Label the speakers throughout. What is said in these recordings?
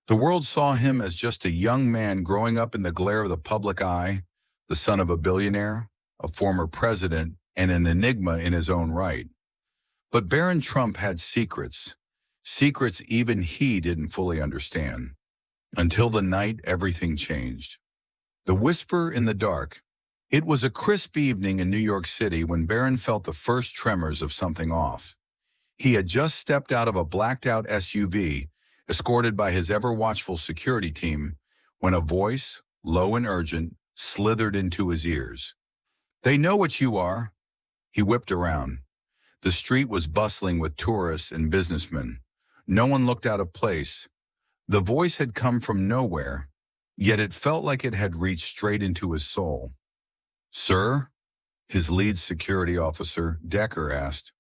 Speaker 1: The world saw him as just a young man growing up in the glare of the public eye, the son of a billionaire, a former president, and an enigma in his own right. But Barron Trump had secrets, secrets even he didn't fully understand. Until the night everything changed. The whisper in the dark. It was a crisp evening in New York City when Barron felt the first tremors of something off. He had just stepped out of a blacked-out SUV, escorted by his ever-watchful security team, when a voice, low and urgent, slithered into his ears. "They know what you are." He whipped around. The street was bustling with tourists and businessmen. No one looked out of place. The voice had come from nowhere, yet it felt like it had reached straight into his soul. "Sir?" his lead security officer, Decker, asked.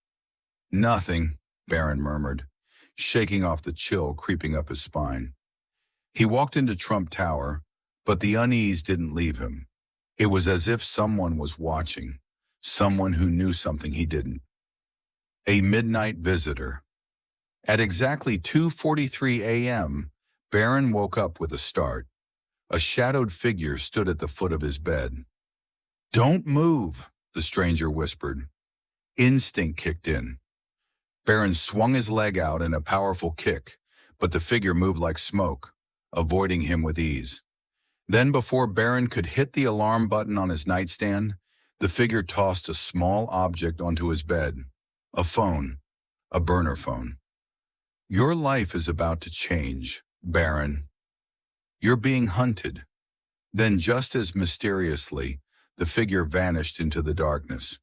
Speaker 1: "Nothing," Barron murmured, shaking off the chill creeping up his spine. He walked into Trump Tower, but the unease didn't leave him. It was as if someone was watching, someone who knew something he didn't. A midnight visitor. At exactly 2:43 a.m., Barron woke up with a start. A shadowed figure stood at the foot of his bed. "Don't move," the stranger whispered. Instinct kicked in. Barron swung his leg out in a powerful kick, but the figure moved like smoke, avoiding him with ease. Then, before Barron could hit the alarm button on his nightstand, the figure tossed a small object onto his bed. A phone. A burner phone. "Your life is about to change, Barron. You're being hunted." Then, just as mysteriously, the figure vanished into the darkness.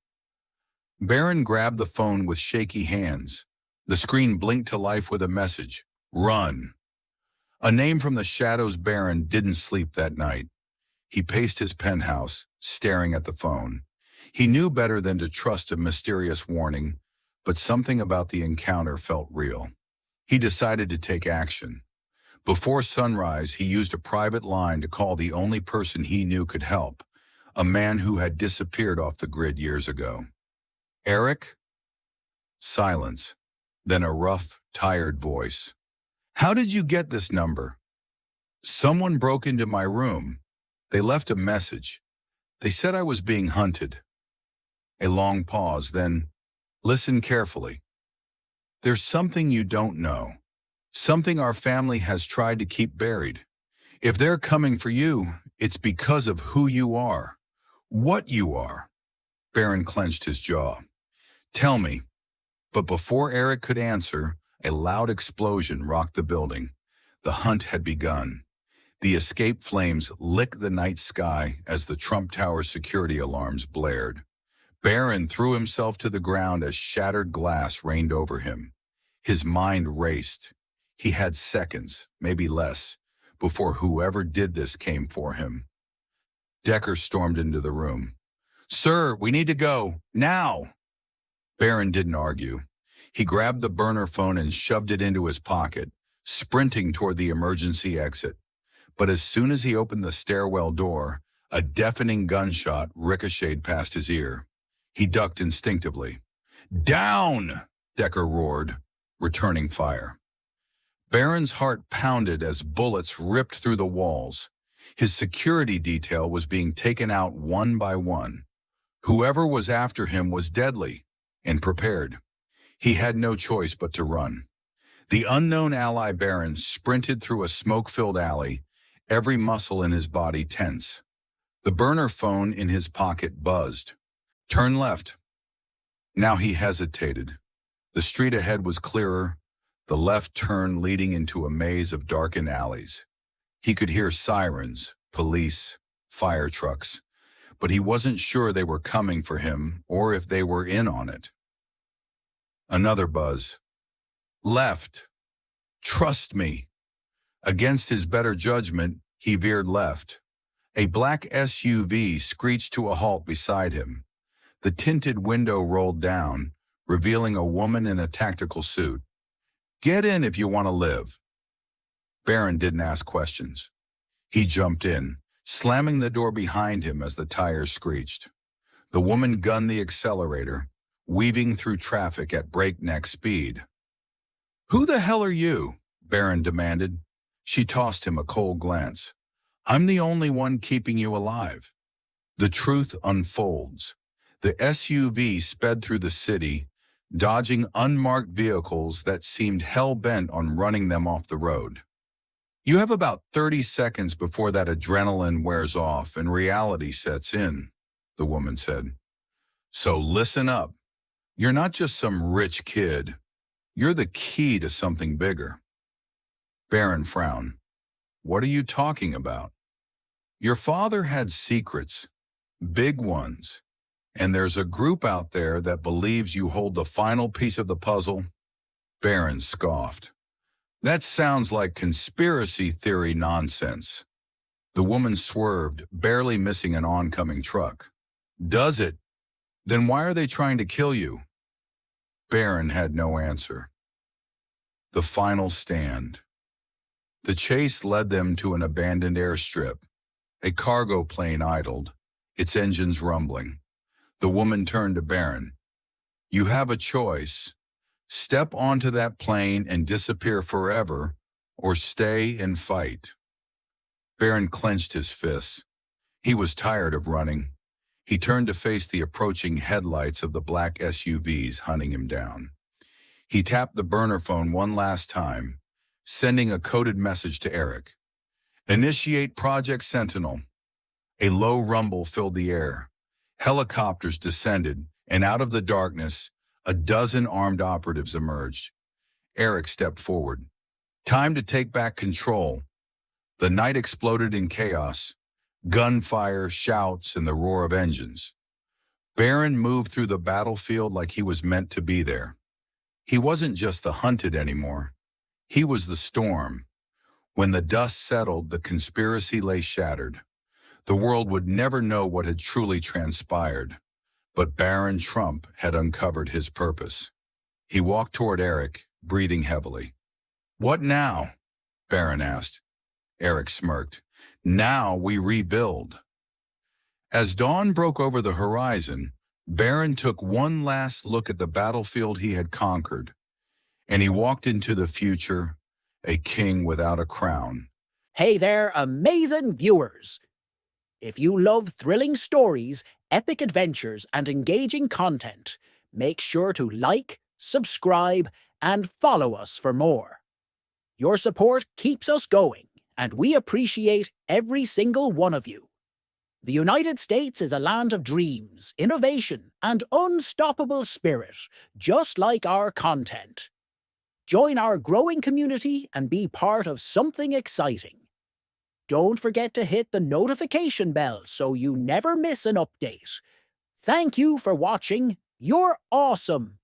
Speaker 1: Barron grabbed the phone with shaky hands. The screen blinked to life with a message: "Run." A name from the shadows. Barron didn't sleep that night. He paced his penthouse, staring at the phone. He knew better than to trust a mysterious warning, but something about the encounter felt real. He decided to take action. Before sunrise, he used a private line to call the only person he knew could help, a man who had disappeared off the grid years ago. "Eric?" Silence, then a rough, tired voice. "How did you get this number?" "Someone broke into my room. They left a message. They said I was being hunted." A long pause, then, "Listen carefully. There's something you don't know. Something our family has tried to keep buried. If they're coming for you, it's because of who you are. What you are." Barron clenched his jaw. "Tell me." But before Eric could answer, a loud explosion rocked the building. The hunt had begun. The escape flames licked the night sky as the Trump Tower security alarms blared. Barron threw himself to the ground as shattered glass rained over him. His mind raced. He had seconds, maybe less, before whoever did this came for him. Decker stormed into the room. "Sir, we need to go. Now!" Barron didn't argue. He grabbed the burner phone and shoved it into his pocket, sprinting toward the emergency exit. But as soon as he opened the stairwell door, a deafening gunshot ricocheted past his ear. He ducked instinctively. "Down!" Decker roared, returning fire. Barron's heart pounded as bullets ripped through the walls. His security detail was being taken out one by one. Whoever was after him was deadly and prepared. He had no choice but to run. The unknown ally Barron sprinted through a smoke-filled alley, every muscle in his body tense. The burner phone in his pocket buzzed. "Turn left." Now he hesitated. The street ahead was clearer, the left turn leading into a maze of darkened alleys. He could hear sirens, police, fire trucks, but he wasn't sure they were coming for him or if they were in on it. Another buzz. "Left. Trust me." Against his better judgment, he veered left. A black SUV screeched to a halt beside him. The tinted window rolled down, revealing a woman in a tactical suit. "Get in if you want to live." Barron didn't ask questions. He jumped in, slamming the door behind him as the tires screeched. The woman gunned the accelerator, weaving through traffic at breakneck speed. "Who the hell are you?" Barron demanded. She tossed him a cold glance. I'm the only one keeping you alive. The truth unfolds. The SUV sped through the city, dodging unmarked vehicles that seemed hell-bent on running them off the road. You have about 30 seconds before that adrenaline wears off and reality sets in, the woman said. So listen up. You're not just some rich kid. You're the key to something bigger. Barron frowned. What are you talking about? Your father had secrets, big ones, and there's a group out there that believes you hold the final piece of the puzzle. Barron scoffed. That sounds like conspiracy theory nonsense. The woman swerved, barely missing an oncoming truck. Does it? Then why are they trying to kill you? Barron had no answer. The final stand. The chase led them to an abandoned airstrip. A cargo plane idled, its engines rumbling. The woman turned to Barron. You have a choice. Step onto that plane and disappear forever, or stay and fight. Barron clenched his fists. He was tired of running. He turned to face the approaching headlights of the black SUVs hunting him down. He tapped the burner phone one last time, sending a coded message to Eric. Initiate Project Sentinel. A low rumble filled the air. Helicopters descended, and out of the darkness, a dozen armed operatives emerged. Eric stepped forward. Time to take back control. The night exploded in chaos. Gunfire, shouts, and the roar of engines. Barron moved through the battlefield like he was meant to be there. He wasn't just the hunted anymore. He was the storm. When the dust settled, the conspiracy lay shattered. The world would never know what had truly transpired, but Barron Trump had uncovered his purpose. He walked toward Eric, breathing heavily. What now? Barron asked. Eric smirked. Now we rebuild. As dawn broke over the horizon, Barron took one last look at the battlefield he had conquered, and he walked into the future, a king without a crown.
Speaker 2: Hey there, amazing viewers! If you love thrilling stories, epic adventures, and engaging content, make sure to like, subscribe, and follow us for more. Your support keeps us going, and we appreciate every single one of you. The United States is a land of dreams, innovation, and unstoppable spirit, just like our content. Join our growing community and be part of something exciting. Don't forget to hit the notification bell so you never miss an update. Thank you for watching. You're awesome!